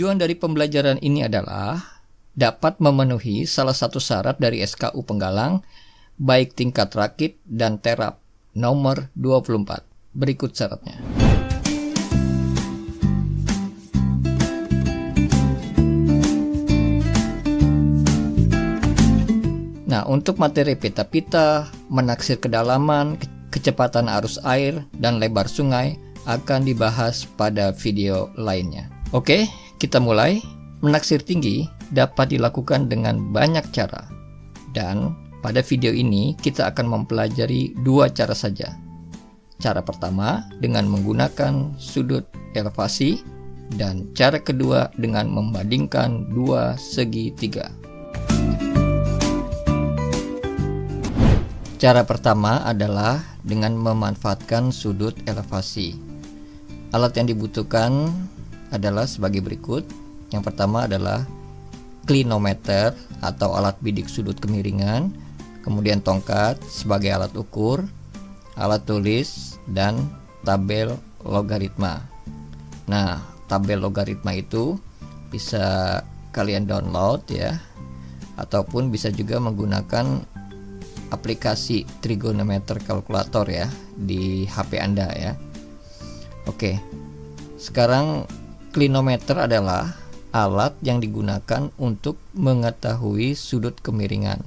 Tujuan dari pembelajaran ini adalah dapat memenuhi salah satu syarat dari SKU penggalang, baik tingkat rakit dan terap nomor 24. Berikut syaratnya. Nah, untuk materi pita-pita, menaksir kedalaman, kecepatan arus air, dan lebar sungai akan dibahas pada video lainnya. Oke, kita mulai. Menaksir tinggi dapat dilakukan dengan banyak cara. Dan pada video ini kita akan mempelajari dua cara saja. Cara pertama dengan menggunakan sudut elevasi, dan cara kedua dengan membandingkan dua segitiga. Cara pertama adalah dengan memanfaatkan sudut elevasi. Alat yang dibutuhkan adalah sebagai berikut. Yang pertama adalah klinometer atau alat bidik sudut kemiringan, kemudian tongkat sebagai alat ukur, alat tulis, dan tabel logaritma. Nah, tabel logaritma itu bisa kalian download ya, ataupun bisa juga menggunakan aplikasi trigonometer kalkulator ya di HP Anda ya. Oke. Sekarang klinometer adalah alat yang digunakan untuk mengetahui sudut kemiringan.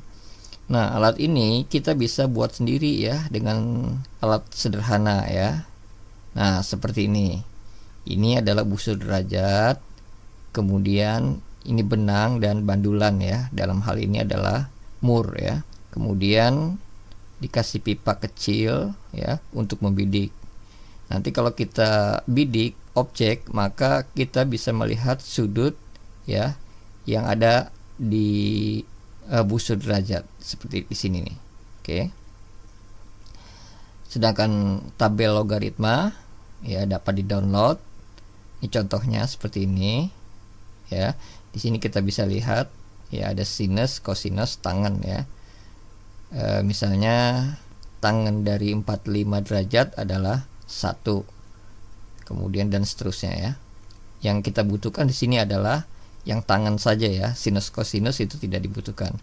Nah, alat ini kita bisa buat sendiri ya dengan alat sederhana ya. Nah, seperti ini. Ini adalah busur derajat. Kemudian ini benang dan bandulan ya. Dalam hal ini adalah mur ya. Kemudian dikasih pipa kecil ya untuk membidik. Nanti kalau kita bidik objek, maka kita bisa melihat sudut ya yang ada di busur derajat seperti di sini nih. Oke. Sedangkan tabel logaritma ya dapat di-download. Ini contohnya seperti ini ya. Di sini kita bisa lihat ya ada sinus, kosinus, tangen ya. Misalnya tangen dari 45 derajat adalah 1, kemudian dan seterusnya ya. Yang kita butuhkan di sini adalah yang tangen saja ya, sinus kosinus itu tidak dibutuhkan.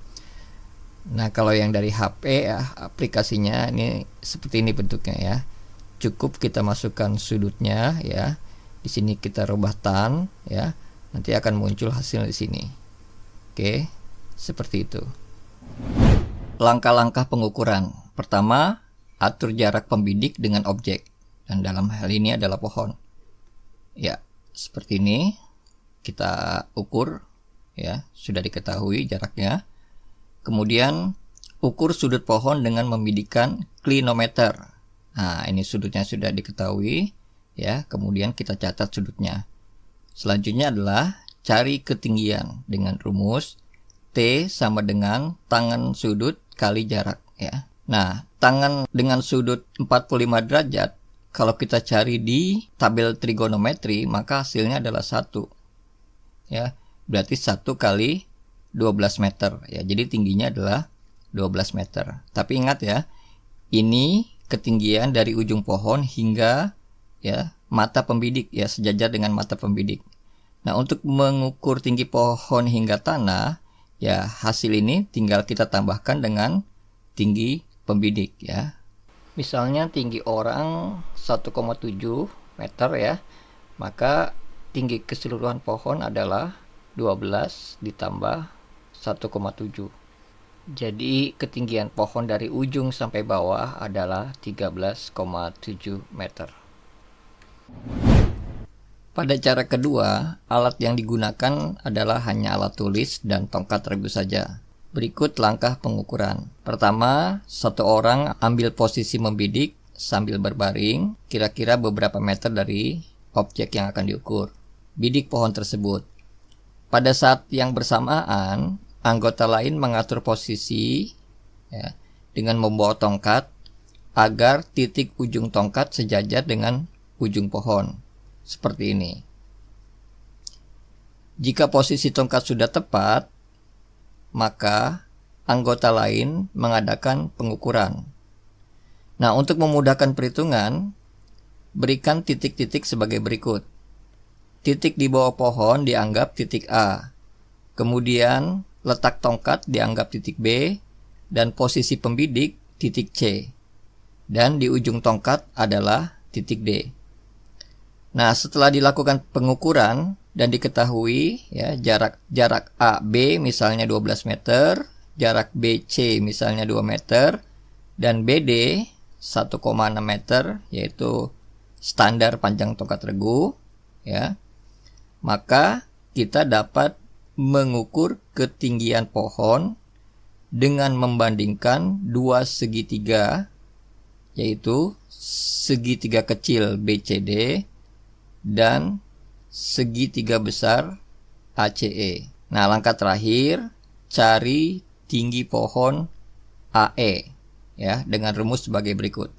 Nah, kalau yang dari HP ya, aplikasinya ini seperti ini bentuknya ya. Cukup kita masukkan sudutnya ya. Di sini kita rubah tan ya. Nanti akan muncul hasil di sini. Oke, seperti itu. Langkah-langkah pengukuran. Pertama, atur jarak pembidik dengan objek. Dan dalam hal ini adalah pohon. Ya, seperti ini. Kita ukur. Ya, sudah diketahui jaraknya. Kemudian, ukur sudut pohon dengan membidikkan klinometer. Nah, ini sudutnya sudah diketahui. Ya, kemudian kita catat sudutnya. Selanjutnya adalah cari ketinggian dengan rumus T sama dengan tangen sudut kali jarak ya. Nah, tangen dengan sudut 45 derajat kalau kita cari di tabel trigonometri maka hasilnya adalah 1. Ya, berarti 1 kali 12 meter ya. Jadi tingginya adalah 12 meter. Tapi ingat ya, ini ketinggian dari ujung pohon hingga ya mata pembidik ya, sejajar dengan mata pembidik. Nah, untuk mengukur tinggi pohon hingga tanah ya, hasil ini tinggal kita tambahkan dengan tinggi pembidik ya. Misalnya tinggi orang 1,7 meter ya, maka tinggi keseluruhan pohon adalah 12 ditambah 1,7. Jadi ketinggian pohon dari ujung sampai bawah adalah 13,7 meter. Pada cara kedua, alat yang digunakan adalah hanya alat tulis dan tongkat rebus saja. Berikut langkah pengukuran. Pertama, satu orang ambil posisi membidik sambil berbaring, kira-kira beberapa meter dari objek yang akan diukur. Bidik pohon tersebut. Pada saat yang bersamaan, anggota lain mengatur posisi ya, dengan membawa tongkat agar titik ujung tongkat sejajar dengan ujung pohon. Seperti ini. Jika posisi tongkat sudah tepat, maka anggota lain mengadakan pengukuran. Nah, untuk memudahkan perhitungan, berikan titik-titik sebagai berikut. titik di bawah pohon dianggap titik A. Kemudian letak tongkat dianggap titik B, dan posisi pembidik titik C. Dan di ujung tongkat adalah titik D. Nah, setelah dilakukan pengukuran dan diketahui ya jarak AB misalnya 12 meter, jarak BC misalnya 2 meter, dan BD 1,6 meter, yaitu standar panjang tongkat regu, ya. Maka kita dapat mengukur ketinggian pohon dengan membandingkan dua segitiga, yaitu segitiga kecil BCD dan segitiga besar ACE. Nah, langkah terakhir, cari tinggi pohon AE ya dengan rumus sebagai berikut.